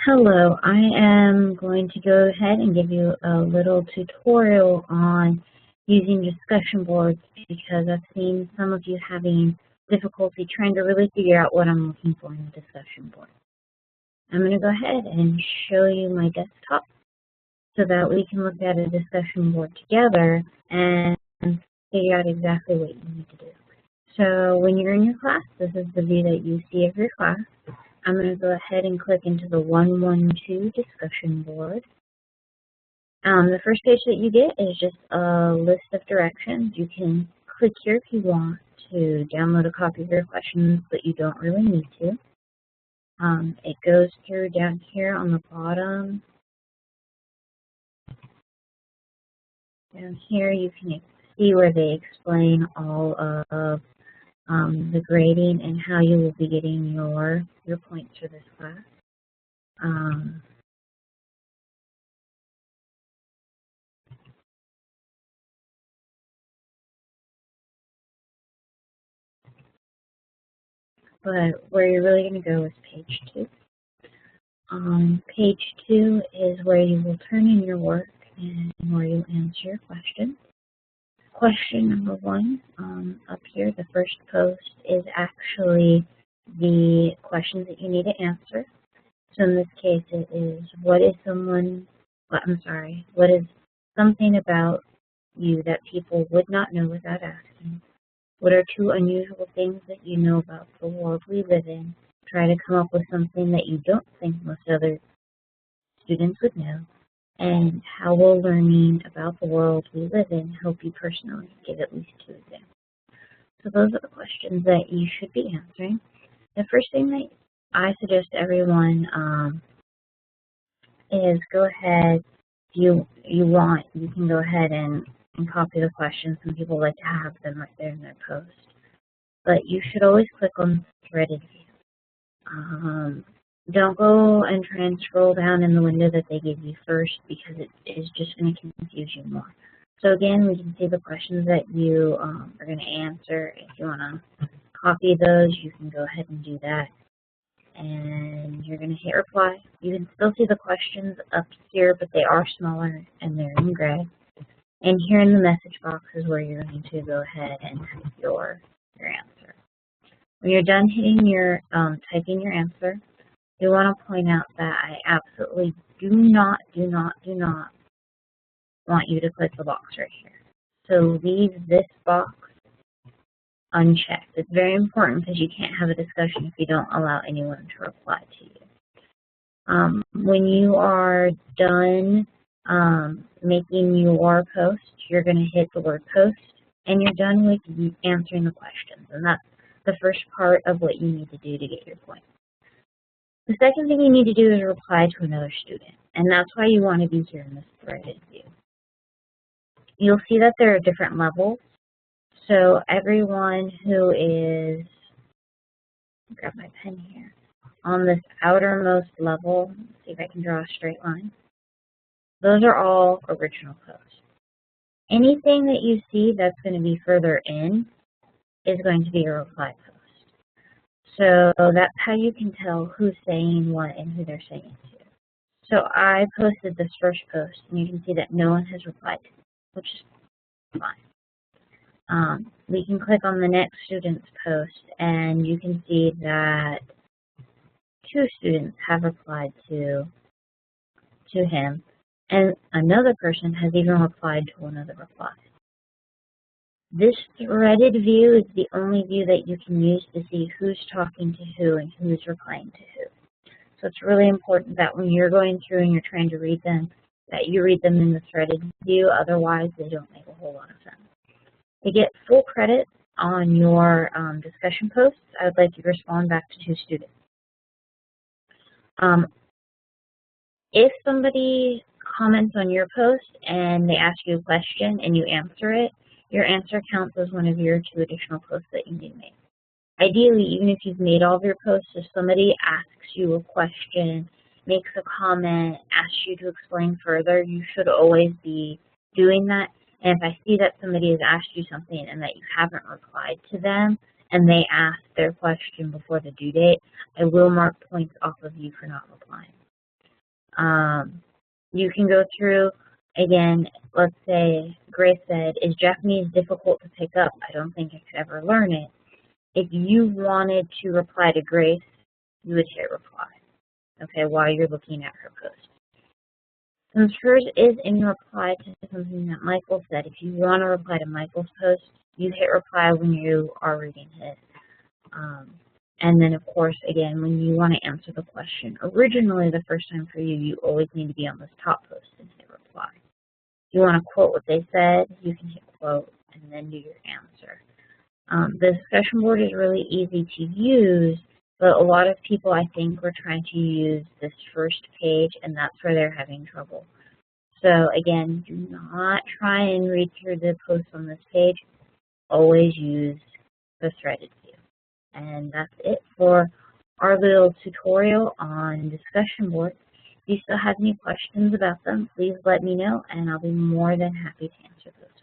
Hello, I am going to go ahead and give you a little tutorial on using discussion boards because I've seen some of you having difficulty trying to really figure out what I'm looking for in a discussion board. I'm going to go ahead and show you my desktop so that we can look at a discussion board together and figure out exactly what you need to do. So when you're in your class, this is the view that you see of your class. I'm going to go ahead and click into the 112 discussion board. The first page that you get is just a list of directions. You can click here if you want to download a copy of your questions, but you don't really need to. It goes through down here on the bottom. Down here you can see where they explain all of the grading and how you will be getting your points for this class. But where you're really going to go is page 2. Page 2 is where you will turn in your work and where you answer your question. Question number 1 up here, the first post, is actually the questions that you need to answer. So in this case, it is what is something about you that people would not know without asking? What are 2 unusual things that you know about the world we live in? Try to come up with something that you don't think most other students would know. And how will learning about the world we live in help you personally? Give at least 2 examples. So those are the questions that you should be answering. The first thing that I suggest everyone is go ahead. If you want, you can go ahead and copy the questions. Some people like to have them right there in their post. But you should always click on threaded view. Don't go and try and scroll down in the window that they give you first because it is just going to confuse you more. So again, we can see the questions that you are going to answer. If you want to copy those, you can go ahead and do that. And you're going to hit reply. You can still see the questions up here, but they are smaller and they're in gray. And here in the message box is where you're going to go ahead and type your answer. When you're done hitting your typing your answer, I want to point out that I absolutely do not want you to click the box right here. So leave this box unchecked. It's very important because you can't have a discussion if you don't allow anyone to reply to you. When you are done making your post, you're going to hit the word post, and you're done with answering the questions. And that's the first part of what you need to do to get your point. The second thing you need to do is reply to another student, and that's why you want to be here in this threaded view. You'll see that there are different levels. So everyone who is, grab my pen here, on this outermost level, let's see if I can draw a straight line. Those are all original posts. Anything that you see that's going to be further in is going to be a reply post. So that's how you can tell who's saying what and who they're saying to. So I posted this first post, and you can see that no one has replied to it, which is fine. We can click on the next student's post, and you can see that 2 students have replied to him, and another person has even replied to another reply. This threaded view is the only view that you can use to see who's talking to who and who's replying to who. So it's really important that when you're going through and you're trying to read them, that you read them in the threaded view, otherwise they don't make a whole lot of sense. To get full credit on your discussion posts, I would like you to respond back to 2 students. If somebody comments on your post and they ask you a question and you answer it, your answer counts as one of your 2 additional posts that you need to make. Ideally, even if you've made all of your posts, if somebody asks you a question, makes a comment, asks you to explain further, you should always be doing that. And if I see that somebody has asked you something and that you haven't replied to them and they ask their question before the due date, I will mark points off of you for not replying. You can go through, again, let's say Grace said, is Japanese difficult to pick up? I don't think I could ever learn it. If you wanted to reply to Grace, you would hit reply, okay, while you're looking at her post. Since hers is in reply to something that Michael said, if you want to reply to Michael's post, you hit reply when you are reading his. And then, of course, again, when you want to answer the question, originally the first time for you, you always need to be on this top post and hit reply. If you want to quote what they said, you can hit quote and then do your answer. The discussion board is really easy to use, but a lot of people, I think, were trying to use this first page, and that's where they're having trouble. So, again, do not try and read through the posts on this page. Always use the threaded view. And that's it for our little tutorial on discussion boards. If you still have any questions about them, please let me know, and I'll be more than happy to answer those.